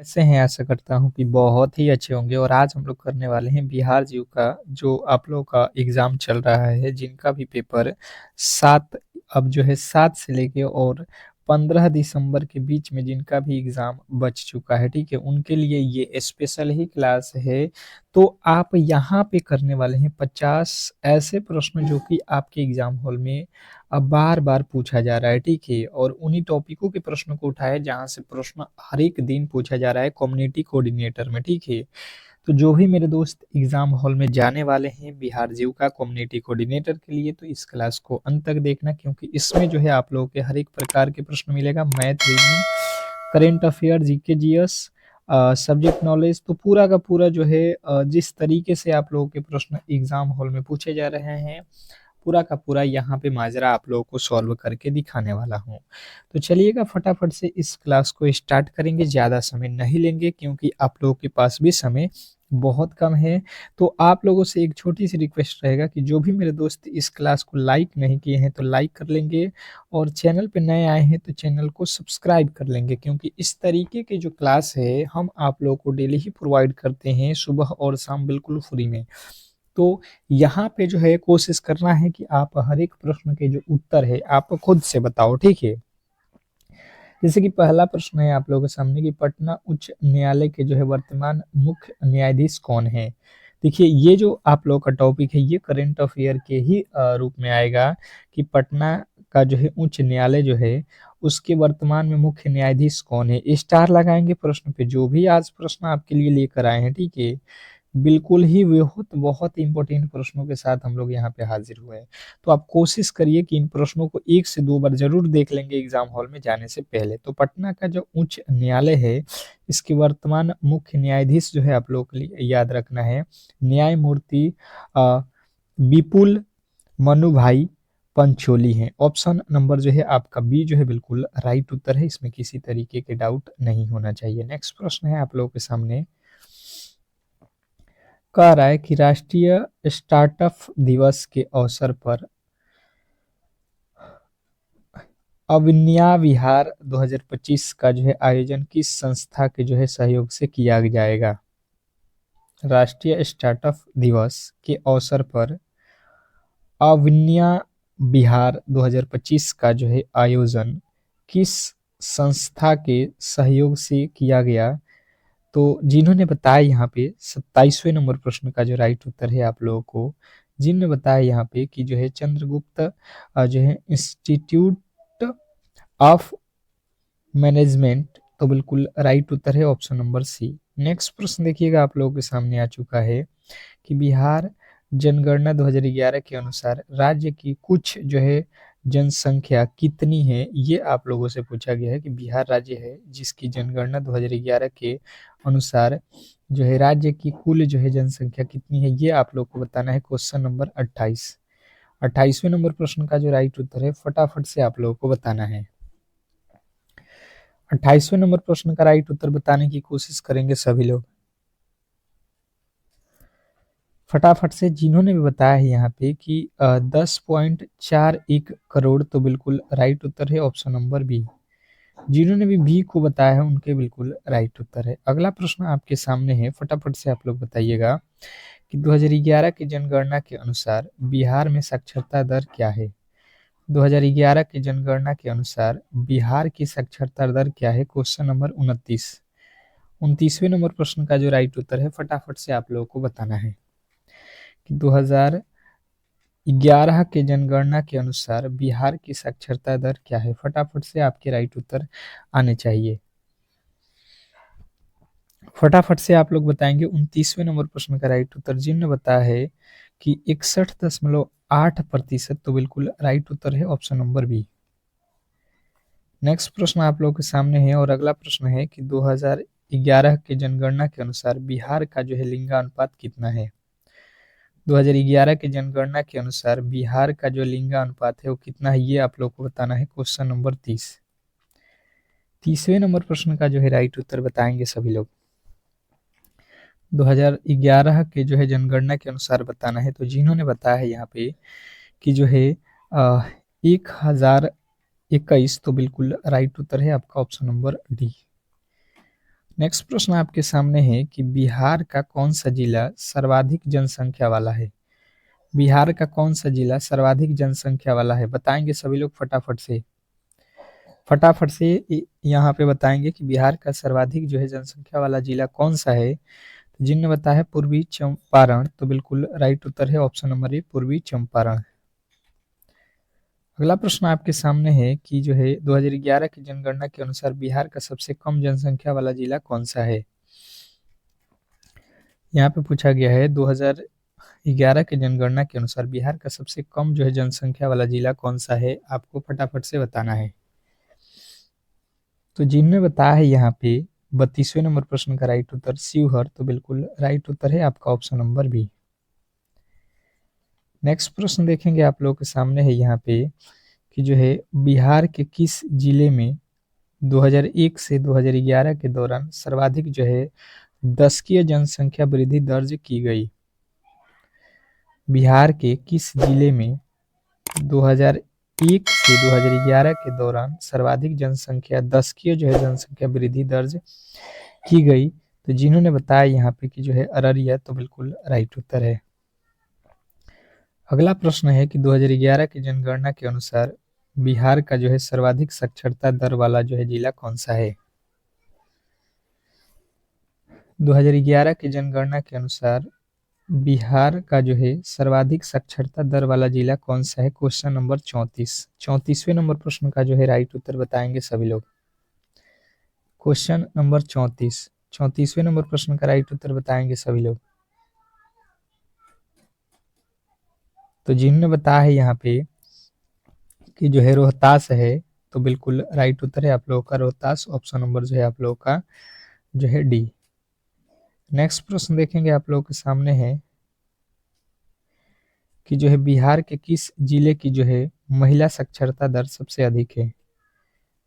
कैसे हैं? आशा करता हूँ कि बहुत ही अच्छे होंगे और आज हम लोग करने वाले हैं बिहार जीव का जो आप लोगों का एग्ज़ाम चल रहा है, जिनका भी पेपर 7 अब जो है 7 से लेके और 15 दिसंबर के बीच में जिनका भी एग्ज़ाम बच चुका है, ठीक है? उनके लिए ये स्पेशल ही क्लास है। तो आप यहाँ पे करने वाले हैं 50 ऐसे प्रश्न जो कि आपके एग्ज़ाम हॉल में बार-बार पूछा जा रहा है, ठीक है? और उन्हीं टॉपिकों के प्रश्नों को उठाया जहाँ से प्रश्न हर एक दिन पूछा जा रहा है कम्युनिटी कोऑर्डिनेटर में, ठीक है? तो जो भी मेरे दोस्त एग्ज़ाम हॉल में जाने वाले हैं बिहार जीविका कम्युनिटी कोऑर्डिनेटर के लिए तो इस क्लास को अंत तक देखना क्योंकि इसमें जो है आप लोगों के हर एक प्रकार के प्रश्न मिलेगा math, reasoning, current affair, GK, GS, subject knowledge तो पूरा का पूरा जो है जिस तरीके से आप लोगों के प्रश्न एग्ज़ाम हॉल में पूछे जा रहे हैं पूरा का पूरा यहाँ पे माजरा आप लोगों को सॉल्व करके दिखाने वाला हूँ। तो चलिएगा फटाफट से इस क्लास को स्टार्ट करेंगे, ज़्यादा समय नहीं लेंगे क्योंकि आप लोगों के पास भी समय बहुत कम है। तो आप लोगों से एक छोटी-सी रिक्वेस्ट रहेगा कि जो भी मेरे दोस्त इस क्लास को लाइक नहीं किए हैं तो लाइक कर लेंगे और चैनल पे नए आए हैं तो चैनल को सब्सक्राइब कर लेंगे क्योंकि इस तरीके की जो क्लास है हम आप लोगों को डेली ही प्रोवाइड करते हैं सुबह और शाम बिल्कुल फ्री में। तो यहाँ पे जो है कोशिश करना है कि आप हर एक प्रश्न के जो उत्तर है आप खुद से बताओ, ठीक है? जैसे कि पहला प्रश्न है आप लोगों के सामने कि पटना उच्च न्यायालय के जो है वर्तमान मुख्य न्यायाधीश कौन है? देखिए ये जो आप लोगों का टॉपिक है ये करंट अफेयर के ही रूप में आएगा कि पटना का जो है उच्च न्यायालय जो है उसके वर्तमान में मुख्य न्यायाधीश कौन है? स्टार लगाएंगे प्रश्न पे जो भी आज प्रश्न आपके लिए लेकर आए हैं, ठीक है? बिल्कुल ही बहुत बहुत इम्पोर्टेंट प्रश्नों के साथ हम लोग यहाँ पे हाजिर हुए हैं। तो आप कोशिश करिए कि इन प्रश्नों को 1 से 2 बार ज़रूर देख लेंगे एग्ज़ाम हॉल में जाने से पहले। तो पटना का जो उच्च न्यायालय है, इसके वर्तमान मुख्य न्यायाधीश जो है आप लोगों के लिए याद रखना है, न्यायमूर्ति अ, विपुल मनुभाई पंचोली हैं। ऑप्शन नंबर जो है आपका बी जो है बिल्कुल राइट उत्तर है, इसमें किसी तरीके के डाउट नहीं होना चाहिए। नेक्स्ट प्रश्न है आप लोगों के सामने कह रहा है कि राष्ट्रीय स्टार्टअप दिवस के अवसर पर अविन्या विहार 2025 का जो है आयोजन किस संस्था के जो है सहयोग से किया जाएगा? राष्ट्रीय स्टार्टअप दिवस के अवसर पर अविन्या विहार 2025 का जो है आयोजन किस संस्था के सहयोग से किया गया? तो जिन्होंने बताया यहाँ पे 27वें नंबर प्रश्न का जो राइट उत्तर है आप लोगों को जिनने बताया यहाँ पे कि जो है चंद्रगुप्त जो है इंस्टीट्यूट ऑफ मैनेजमेंट तो बिल्कुल राइट उत्तर है ऑप्शन नंबर सी। नेक्स्ट प्रश्न देखिएगा आप लोगों के सामने आ चुका है कि बिहार जनगणना 2011 के अनुसार राज्य की कुछ जो है जनसंख्या कितनी है ये आप लोगों से पूछा गया है कि बिहार राज्य है जिसकी जनगणना 2011 के अनुसार जो है राज्य की कुल जो है जनसंख्या कितनी है ये आप लोग को बताना है क्वेश्चन नंबर 28। 28वें नंबर प्रश्न का जो राइट उत्तर है फटाफट से आप लोगों को बताना है। 28वें नंबर प्रश्न का राइट उत्तर बताने की कोशिश करेंगे सभी लोग फटाफट से जिन्होंने भी बताया है यहाँ पे कि 10.41 करोड़ तो बिल्कुल राइट उत्तर है ऑप्शन नंबर बी। जिन्होंने भी बी को बताया है उनके बिल्कुल राइट उत्तर है। अगला प्रश्न आपके सामने है फटाफट से आप लोग बताइएगा कि 2011 की जनगणना के अनुसार बिहार में साक्षरता दर क्या है? 2011 की जनगणना के अनुसार बिहार की साक्षरता दर क्या है? Question number 29। 29वें नंबर प्रश्न का जो राइट उत्तर है फटाफट से आप लोगों को बताना है कि 2011 के जनगणना के अनुसार बिहार की साक्षरता दर क्या है? फटाफट से आपके राइट उत्तर आने चाहिए। फटाफट से आप लोग बताएंगे 29वें नंबर प्रश्न का राइट उत्तर जिन्होंने बताया है कि 61.8% तो बिल्कुल राइट उत्तर है ऑप्शन नंबर बी। नेक्स्ट प्रश्न आप लोगों के सामने है और अगला प्रश्न है कि 2011 के जनगणना के अनुसार बिहार का जो है लिंगानुपात कितना है? 2011 की जनगणना के अनुसार बिहार का जो लिंगानुपात है वो कितना है ये आप लोग को बताना है क्वेश्चन नंबर 30। 30वें नंबर प्रश्न का जो है राइट उत्तर बताएंगे सभी लोग 2011 के जो है जनगणना के अनुसार बताना है तो जिन्होंने बताया है यहाँ पे कि जो है 1021 तो बिल्कुल राइट उत्तर है आपका ऑप्शन नंबर डी। नेक्स्ट प्रश्न आपके सामने है कि बिहार का कौन सा जिला सर्वाधिक जनसंख्या वाला है। बिहार का कौन सा जिला सर्वाधिक जनसंख्या वाला है, बताएंगे सभी लोग फटाफट से। फटाफट से यहाँ पे बताएंगे कि बिहार का सर्वाधिक जो है जनसंख्या वाला जिला कौन सा है। तो जिनने बताया है पूर्वी चंपारण, तो बिल्कुल राइट उत्तर है ऑप्शन नंबर ए, पूर्वी चंपारण। अगला प्रश्न आपके सामने है कि जो है 2011 की जनगणना के अनुसार बिहार का सबसे कम जनसंख्या वाला जिला कौन सा है। यहाँ पे पूछा गया है 2011 की जनगणना के अनुसार बिहार का सबसे कम जो है जनसंख्या वाला जिला कौन सा है, आपको फटाफट से बताना है। तो जिनने बताया है यहाँ पे 32वें नंबर प्रश्न का राइट उत्तर शिवहर, तो बिल्कुल राइट उत्तर है आपका ऑप्शन नंबर बी। नेक्स्ट प्रश्न देखेंगे आप लोगों के सामने है यहाँ पे कि जो है बिहार के किस जिले में 2001 से 2011 के दौरान सर्वाधिक जो है दशकीय जनसंख्या वृद्धि दर्ज की गई। बिहार के किस जिले में 2001 से 2011 के दौरान सर्वाधिक जनसंख्या दशकीय जो है जनसंख्या वृद्धि दर्ज की गई। तो जिन्होंने बताया यहाँ पे कि जो है अररिया, तो बिल्कुल राइट उत्तर है। अगला प्रश्न है कि 2011 की जनगणना के अनुसार बिहार का जो है सर्वाधिक साक्षरता दर वाला जो है जिला कौन सा है। 2011 की जनगणना के अनुसार बिहार का जो है सर्वाधिक साक्षरता दर वाला जिला कौन सा है, क्वेश्चन नंबर 34। 34वें नंबर प्रश्न का जो है राइट उत्तर बताएंगे सभी लोग। क्वेश्चन नंबर 34, 34वें नंबर प्रश्न का राइट उत्तर बताएंगे सभी लोग। तो जिन्होंने बताया है यहाँ पे कि जो है रोहतास है, तो बिल्कुल राइट उत्तर है आप लोगों का रोहतास, ऑप्शन नंबर जो है आप लोगों का जो है डी। नेक्स्ट प्रश्न देखेंगे आप लोगों के सामने है कि जो है बिहार के किस जिले की जो है महिला साक्षरता दर सबसे अधिक है।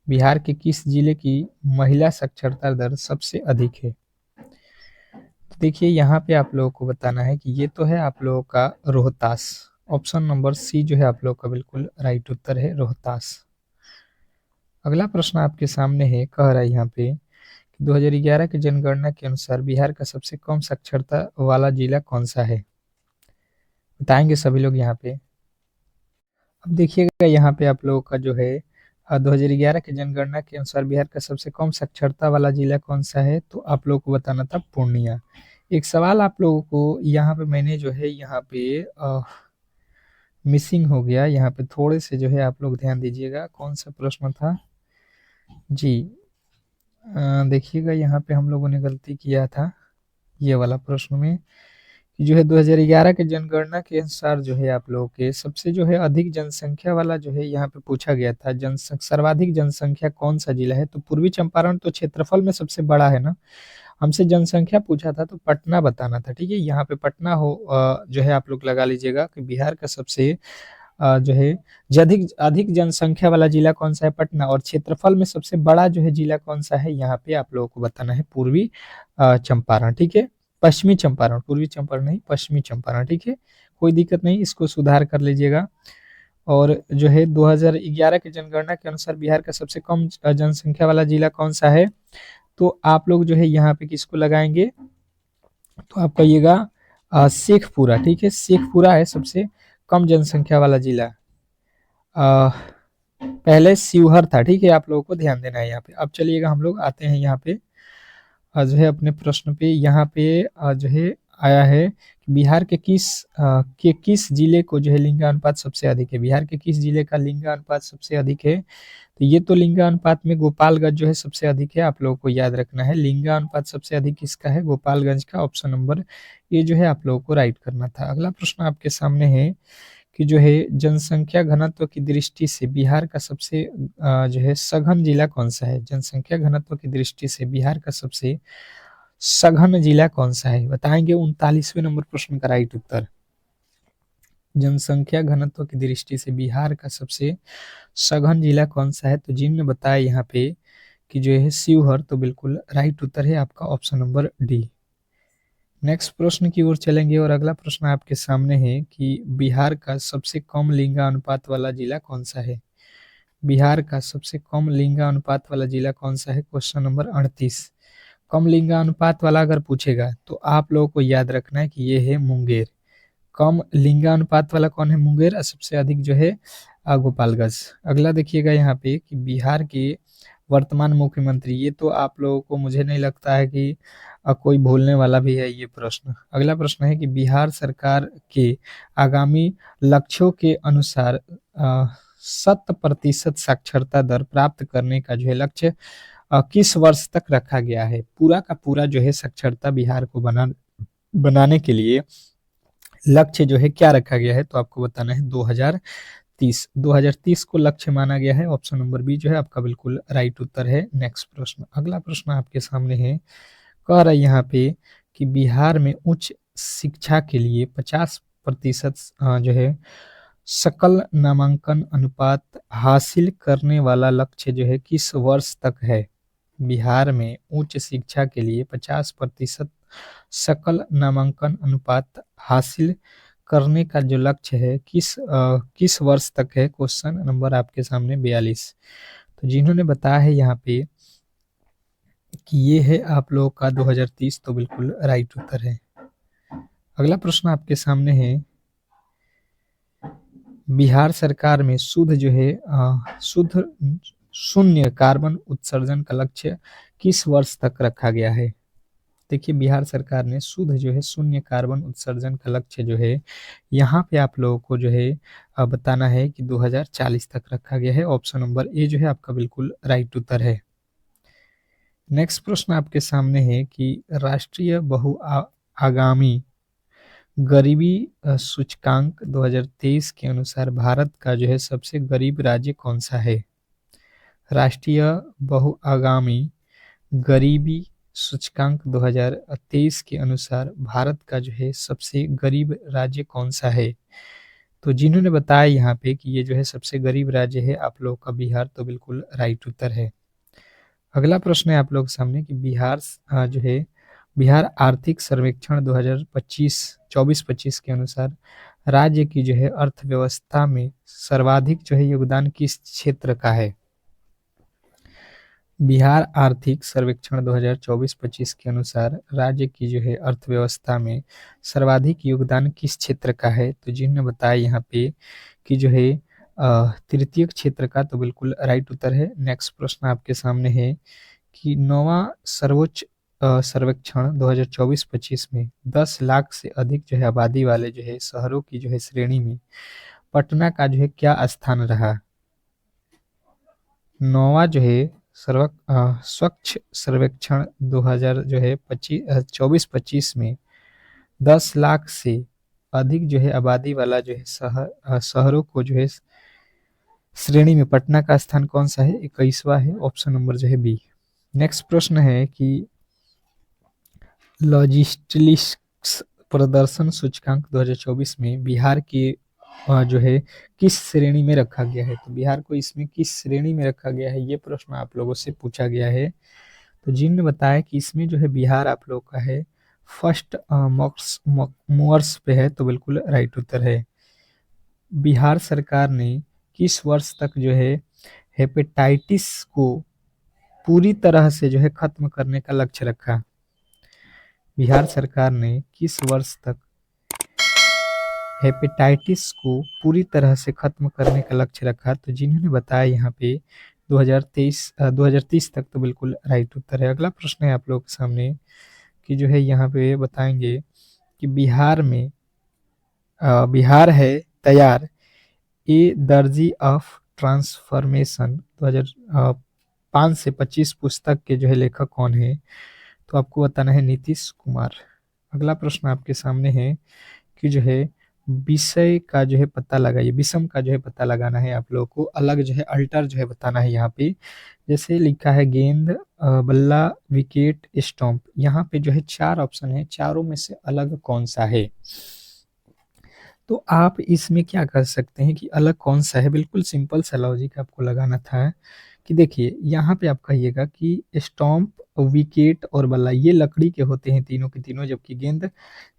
बिहार के किस जिले की महिला साक्षरता दर सबसे अधिक है। तो देखिए यहाँ पे आप लोगों को बताना है कि ये तो है आप लोगों का रोहतास, ऑप्शन नंबर सी जो है आप लोगों का बिल्कुल राइट उत्तर है रोहतास। अगला प्रश्न आपके सामने है, कह रहा है यहाँ पे कि 2011 की जनगणना के अनुसार बिहार का सबसे कम साक्षरता वाला जिला कौन सा है, बताएंगे सभी लोग यहाँ पे। अब देखिएगा यहाँ पे आप लोगों का जो है 2011 की जनगणना के अनुसार बिहार का सबसे कम साक्षरता वाला जिला कौन सा है, तो आप लोगों को बताना था पूर्णिया। एक सवाल आप लोगों को यहाँ पे मैंने जो है यहाँ पे मिसिंग हो गया, यहाँ पे थोड़े से जो है आप लोग ध्यान दीजिएगा, कौन सा प्रश्न था जी। देखिएगा यहाँ पे हम लोगों ने गलती किया था ये वाला प्रश्न में कि जो है 2011 के जनगणना के अनुसार जो है आप लोगों के सबसे जो है अधिक जनसंख्या वाला जो है यहाँ पे पूछा गया था सर्वाधिक जनसंख्या कौन सा जिला है। तो पूर्वी चंपारण तो क्षेत्रफल में सबसे बड़ा है ना, हमसे जनसंख्या पूछा था तो पटना बताना था, ठीक है। यहाँ पे पटना हो जो है आप लोग लगा लीजिएगा कि बिहार का सबसे जो है अधिक अधिक जनसंख्या वाला जिला कौन सा है, पटना। और क्षेत्रफल में सबसे बड़ा जो है जिला कौन सा है, यहाँ पे आप लोगों को बताना है पूर्वी चंपारण, ठीक है। पश्चिमी चंपारण, पूर्वी चंपारण नहीं, पश्चिमी चंपारण, ठीक है। कोई दिक्कत नहीं, इसको सुधार कर लीजिएगा। और जो है 2011 की जनगणना के अनुसार बिहार का सबसे कम जनसंख्या वाला जिला कौन सा है, तो आप लोग जो है यहाँ पे किसको लगाएंगे, तो आप कहिएगा शेखपुरा, ठीक है। शेखपुरा है सबसे कम जनसंख्या वाला जिला। पहले शिवहर था, ठीक है, आप लोगों को ध्यान देना है यहाँ पे। अब चलिएगा हम लोग आते हैं यहाँ पे जो है अपने प्रश्न पे। यहाँ पे जो है आया है कि बिहार के किस जिले को जो है लिंगानुपात सबसे अधिक है। बिहार के किस जिले का लिंगानुपात सबसे अधिक है, तो ये तो लिंगानुपात में गोपालगंज जो है सबसे अधिक है, आप लोगों को याद रखना है। लिंगानुपात सबसे अधिक किसका है, गोपालगंज का, ऑप्शन नंबर ये जो है आप लोगों को राइट करना था। अगला प्रश्न आपके सामने है कि जो है जनसंख्या घनत्व की दृष्टि से बिहार का सबसे जो है सघन जिला कौन सा है। जनसंख्या घनत्व की दृष्टि से बिहार का सबसे सघन जिला कौन सा है, बताएंगे 39वें नंबर प्रश्न का राइट उत्तर। जनसंख्या घनत्व की दृष्टि से बिहार का सबसे सघन जिला कौन सा है, तो जिनने बताया यहाँ पे कि जो है शिवहर, तो बिल्कुल राइट उत्तर है आपका ऑप्शन नंबर डी। नेक्स्ट प्रश्न की ओर चलेंगे और अगला प्रश्न आपके सामने है कि बिहार का सबसे कम लिंगानुपात वाला जिला कौन सा है। बिहार का सबसे कम लिंगानुपात वाला जिला कौन सा है, क्वेश्चन नंबर 38। कम लिंगानुपात वाला अगर पूछेगा तो आप लोगों को याद रखना है कि ये है मुंगेर। कम लिंगानुपात वाला कौन है? मुंगेर। और सबसे अधिक जो है गोपालगंज। अगला देखिएगा यहाँ पे कि बिहार के वर्तमान मुख्यमंत्री, ये तो आप लोगों को मुझे नहीं लगता है कि कोई भूलने वाला भी है ये प्रश्न। अगला प्रश्न है कि बिहार सरकार के आगामी लक्ष्यों के अनुसार 100% साक्षरता दर प्राप्त करने का जो है लक्ष्य किस वर्ष तक रखा गया है? पूरा का पूरा जो है साक्षरता बिहार को बनाने के लिए लक्ष्य जो है क्या रखा गया है? तो आपको बताना है 2030। 2030 को लक्ष्य माना गया है। ऑप्शन नंबर बी जो है आपका बिल्कुल राइट उत्तर है। नेक्स्ट प्रश्न, अगला प्रश्न आपके सामने है, कह रहा है यहाँ पे कि बिहार में उच्च शिक्षा के लिए 50% जो है सकल नामांकन अनुपात हासिल करने वाला लक्ष्य जो है किस वर्ष तक है? बिहार में उच्च शिक्षा के लिए 50% सकल नामांकन अनुपात हासिल करने का जो लक्ष्य है किस वर्ष तक है? क्वेश्चन नंबर आपके सामने 42। तो जिन्होंने बताया है यहाँ पे कि ये है आप लोगों का 2030, तो बिल्कुल राइट उत्तर है। अगला प्रश्न आपके सामने है, बिहार सरकार में शुद्ध जो है शुद्ध शून्य कार्बन उत्सर्जन का लक्ष्य किस वर्ष तक रखा गया है? देखिए बिहार सरकार ने शुद्ध जो है शून्य कार्बन उत्सर्जन का लक्ष्य जो है यहाँ पे आप लोगों को जो है बताना है कि 2040 तक रखा गया है। ऑप्शन नंबर ए जो है आपका बिल्कुल राइट उत्तर है। नेक्स्ट प्रश्न आपके सामने है कि राष्ट्रीय आगामी गरीबी सूचकांक 2023 के अनुसार भारत का जो है सबसे गरीब राज्य कौन सा है? राष्ट्रीय बहुआगामी गरीबी सूचकांक 2023 के अनुसार भारत का जो है सबसे गरीब राज्य कौन सा है? तो जिन्होंने बताया यहाँ पे कि ये जो है सबसे गरीब राज्य है आप लोग का बिहार, तो बिल्कुल राइट उत्तर है। अगला प्रश्न है आप लोग सामने कि बिहार जो है बिहार आर्थिक सर्वेक्षण 2025 24-25 के अनुसार राज्य की जो है अर्थव्यवस्था में सर्वाधिक जो है योगदान किस क्षेत्र का है? बिहार आर्थिक सर्वेक्षण 2024-25 के अनुसार राज्य की जो है अर्थव्यवस्था में सर्वाधिक योगदान किस क्षेत्र का है? तो जिन्होंने बताया यहाँ पे कि जो है तृतीय क्षेत्र का, तो बिल्कुल राइट उत्तर है। नेक्स्ट प्रश्न आपके सामने है कि 9वां सर्वोच्च सर्वेक्षण 2024-25 में 10 लाख से अधिक जो है आबादी वाले जो है शहरों की जो है श्रेणी में पटना का जो है क्या स्थान रहा? 9वां जो है स्वच्छ सर्वेक्षण 2000 जो है 24-25 में 10 लाख से अधिक जो है आबादी वाला जो है शहरों को जो है श्रेणी में पटना का स्थान कौन सा है? 21वां है। ऑप्शन नंबर जो है बी। नेक्स्ट प्रश्न है कि लॉजिस्टिक्स प्रदर्शन सूचकांक 2024 में बिहार के जो है किस श्रेणी में रखा गया है? तो बिहार को इसमें किस श्रेणी में रखा गया है, ये प्रश्न आप लोगों से पूछा गया है। तो जिनने बताया कि इसमें जो है बिहार आप लोग का है फर्स्ट मूवर्स पे है, तो बिल्कुल राइट उत्तर है। बिहार सरकार ने किस वर्ष तक जो है हेपेटाइटिस को पूरी तरह से जो है खत्म करने का लक्ष्य रखा? बिहार सरकार ने किस वर्ष तक हेपेटाइटिस को पूरी तरह से खत्म करने का लक्ष्य रखा? तो जिन्होंने बताया यहाँ पे 2030 तक, तो बिल्कुल राइट उत्तर है। अगला प्रश्न है आप लोग के सामने कि जो है यहाँ पे बताएंगे कि बिहार है तैयार ए दर्जी ऑफ ट्रांसफॉर्मेशन 2005 से 25 पुस्तक के जो है लेखक कौन है? तो आपको बताना है नीतीश कुमार। अगला प्रश्न आपके सामने है कि जो है विषय का जो है पता लगाइए, विषम का जो है पता लगाना है आप लोगों को, अलग जो है अल्टर जो है बताना है। यहाँ पे जैसे लिखा है गेंद, बल्ला, विकेट, स्टंप, यहाँ पे जो है 4 ऑप्शन है, चारों में से अलग कौन सा है? तो आप इसमें क्या कर सकते हैं कि अलग कौन सा है, बिल्कुल सिंपल सा लॉजिक आपको लगाना था कि देखिए यहाँ पे आप कहिएगा कि स्टॉम्प, विकेट और बल्ला ये लकड़ी के होते हैं तीनों के तीनों, जबकि गेंद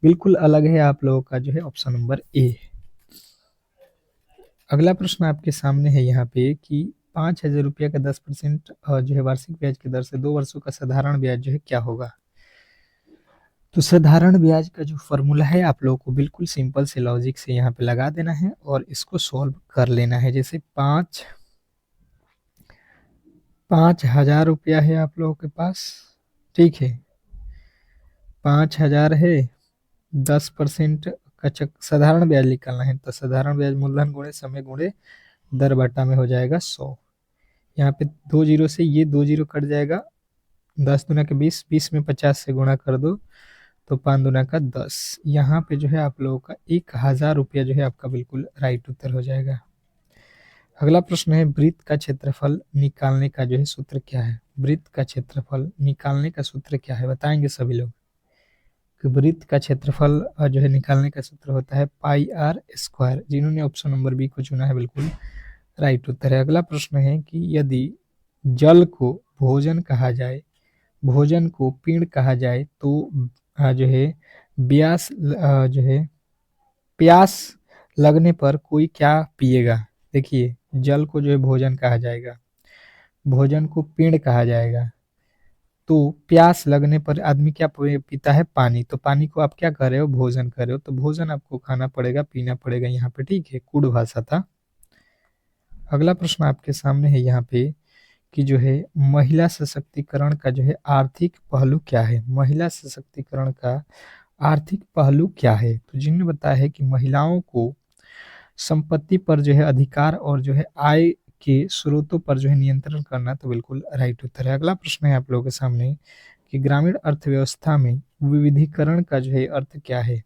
बिल्कुल अलग है आप लोगों का जो है ऑप्शन नंबर ए। अगला प्रश्न आपके सामने है यहाँ पे कि 5,000 रुपया का 10% जो है वार्षिक ब्याज की दर से 2 वर्षों का साधारण ब्याज जो है क्या होगा। तो साधारण ब्याज का जो फॉर्मूला है आप लोगों को बिल्कुल सिंपल से लॉजिक से यहाँ पे लगा देना है और इसको सॉल्व कर लेना है। जैसे 5,000 रुपया है आप लोगों के पास, ठीक है, 5,000 है, 10% का साधारण ब्याज निकालना है तो साधारण ब्याज मूलधन गुणे समय गुणे दर बटा में हो जाएगा 100। यहाँ पे 2 जीरो से ये 2 जीरो कट जाएगा, 10 दूना के 20, 20 में 50 से गुणा कर दो तो 5 दूना का 10। यहाँ पे जो है आप लोगों का 1,000 रुपया जो है आपका बिल्कुल राइट उत्तर हो जाएगा। अगला प्रश्न है वृत्त का क्षेत्रफल निकालने का जो है सूत्र क्या है। वृत्त का क्षेत्रफल निकालने का सूत्र क्या है बताएंगे सभी लोग। कि वृत्त का क्षेत्रफल जो है निकालने का सूत्र होता है पाई आर स्क्वायर। जिन्होंने ऑप्शन नंबर बी को चुना है बिल्कुल राइट उत्तर है। अगला प्रश्न है कि यदि जल को भोजन कहा जाए, भोजन को पीण कहा जाए तो जो है जो है प्यास लगने पर कोई क्या पिएगा। देखिए जल को जो है भोजन कहा जाएगा, भोजन को पीण कहा जाएगा, तो प्यास लगने पर आदमी क्या पीता है, पानी। तो पानी को आप क्या कर रहे हो, भोजन कर रहे हो, तो भोजन आपको खाना पड़ेगा, पीना पड़ेगा यहाँ पे, ठीक है, कूढ़ भाषा था। अगला प्रश्न आपके सामने है यहाँ पे कि जो है महिला सशक्तिकरण का जो है आर्थिक पहलू क्या है। महिला सशक्तिकरण का आर्थिक पहलू क्या है। तो जिन्होंने बताया है कि महिलाओं को संपत्ति पर जो है अधिकार और जो है आय के स्रोतों पर जो है नियंत्रण करना, तो बिल्कुल राइट उत्तर है। अगला प्रश्न है आप लोगों के सामने कि ग्रामीण अर्थव्यवस्था में विविधीकरण का जो है अर्थ क्या है।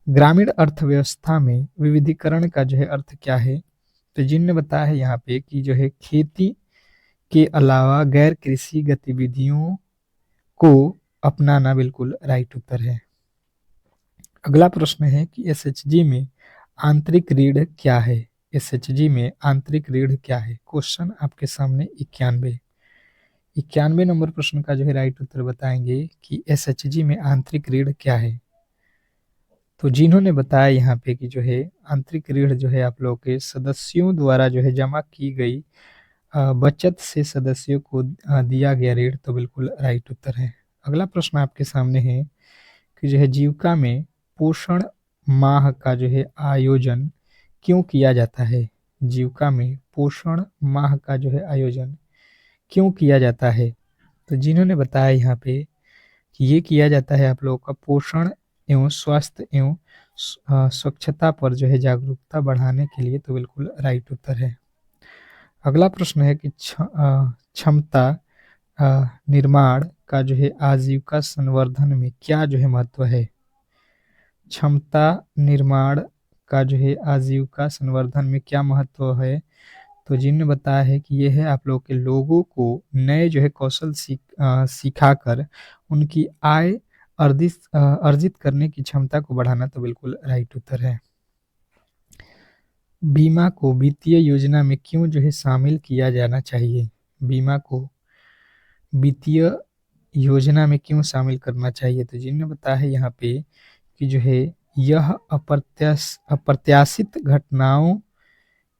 ग्रामीण अर्थव्यवस्था में विविधीकरण का जो है अर्थ क्या है। तो जिन्होंने बताया है यहाँ पे कि जो है खेती के अलावा गैर कृषि गतिविधियों को अपनाना, बिल्कुल राइट उत्तर है। अगला प्रश्न है कि एसएचजी में आंतरिक रीढ़ क्या है। एसएचजी में आंतरिक रीढ़ क्या है। क्वेश्चन आपके सामने 91 नंबर प्रश्न का जो है राइट उत्तर बताएंगे कि एसएचजी में आंतरिक रीढ़ क्या है। तो जिन्होंने बताया यहाँ पे कि जो है आंतरिक रीढ़ जो है आप लोग के सदस्यों द्वारा जो है जमा की गई बचत से सदस्यों को दिया गया ऋण, तो बिल्कुल राइट उत्तर है। अगला प्रश्न आपके सामने है कि जो है जीविका में पोषण माह का जो है आयोजन क्यों किया जाता है। जीविका में पोषण माह का जो है आयोजन क्यों किया जाता है। तो जिन्होंने बताया यहाँ पे कि ये किया जाता है आप लोगों का पोषण एवं स्वास्थ्य एवं स्वच्छता पर जो है जागरूकता बढ़ाने के लिए, तो बिल्कुल राइट उत्तर है। अगला प्रश्न है कि क्षमता निर्माण का जो है आजीविका संवर्धन में क्या जो है महत्व है। क्षमता निर्माण का जो है आजीविका संवर्धन में क्या महत्व है। तो जिन्होंने बताया है कि ये है आप लोग के लोगों को नए जो है कौशल सिखाकर उनकी आय अर्जित करने की क्षमता को बढ़ाना, तो बिल्कुल राइट उत्तर है। बीमा को वित्तीय योजना में क्यों जो है शामिल किया जाना चाहिए। बीमा को वित्तीय योजना में क्यों शामिल करना चाहिए। तो जिन्होंने बताया है यहाँ पे कि जो है यह अप्रत्याशित घटनाओं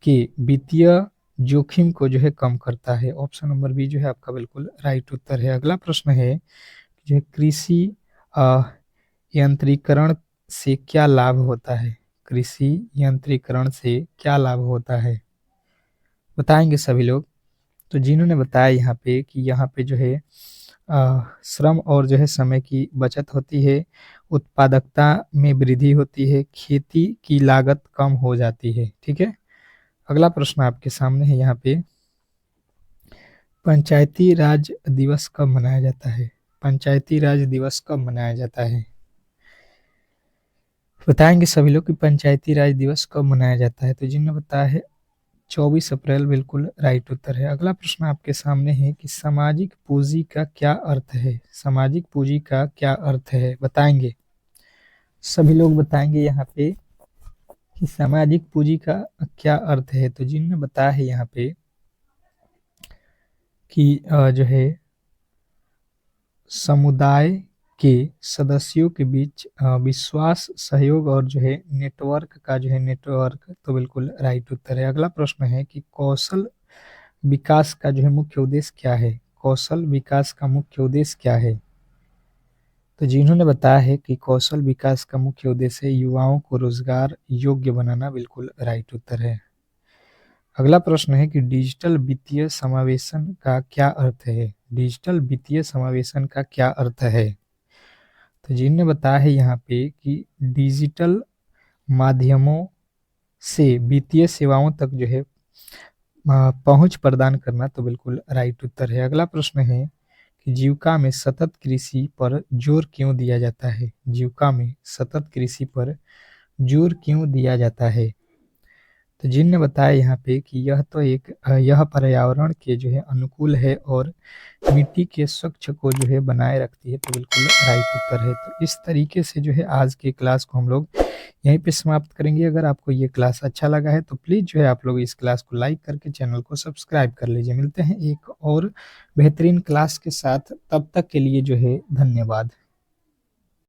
के वित्तीय जोखिम को जो है कम करता है। ऑप्शन नंबर बी जो है आपका बिल्कुल राइट उत्तर है। अगला प्रश्न है जो है कृषि यंत्रीकरण से क्या लाभ होता है। कृषि यंत्रीकरण से क्या लाभ होता है बताएंगे सभी लोग। तो जिन्होंने बताया यहाँ पे कि यहाँ पे जो है श्रम और जो है समय की बचत होती है, उत्पादकता में वृद्धि होती है, खेती की लागत कम हो जाती है, ठीक है। अगला प्रश्न आपके सामने है यहाँ पे पंचायती राज दिवस कब मनाया जाता है। पंचायती राज दिवस कब मनाया जाता है बताएंगे सभी लोग कि पंचायती राज दिवस कब मनाया जाता है। तो जिन्होंने बताया है 24 अप्रैल, बिल्कुल राइट उत्तर है। अगला प्रश्न आपके सामने है कि सामाजिक पूंजी का क्या अर्थ है। सामाजिक पूंजी का क्या अर्थ है बताएंगे सभी लोग, बताएंगे यहाँ पे कि सामाजिक पूंजी का क्या अर्थ है। तो जिन्होंने बताया है यहाँ पे कि जो है समुदाय के सदस्यों के बीच विश्वास, सहयोग और जो है नेटवर्क का जो है नेटवर्क, तो बिल्कुल राइट उत्तर है। अगला प्रश्न है कि कौशल विकास का जो है मुख्य उद्देश्य क्या है? कौशल विकास का मुख्य उद्देश्य क्या है? तो जिन्होंने बताया है कि कौशल विकास का मुख्य उद्देश्य युवाओं को रोजगार योग्य बनाना, बिल्कुल राइट उत्तर है। अगला प्रश्न है कि डिजिटल वित्तीय समावेशन का क्या अर्थ है? डिजिटल वित्तीय समावेशन का क्या अर्थ है? तो जिनने बताया है यहाँ पे कि डिजिटल माध्यमों से वित्तीय सेवाओं तक जो है पहुंच प्रदान करना, तो बिल्कुल राइट उत्तर है। अगला प्रश्न है कि जीविका में सतत कृषि पर जोर क्यों दिया जाता है? जीविका में सतत कृषि पर जोर क्यों दिया जाता है? तो जिनने बताया यहाँ पे कि यह पर्यावरण के जो है अनुकूल है और मिट्टी के स्वच्छ को जो है बनाए रखती है, तो बिल्कुल राइट उत्तर है। तो इस तरीके से जो है आज के क्लास को हम लोग यहीं पे समाप्त करेंगे। अगर आपको ये क्लास अच्छा लगा है तो प्लीज़ जो है आप लोग इस क्लास को लाइक करके चैनल को सब्सक्राइब कर लीजिए। मिलते हैं एक और बेहतरीन क्लास के साथ, तब तक के लिए जो है धन्यवाद।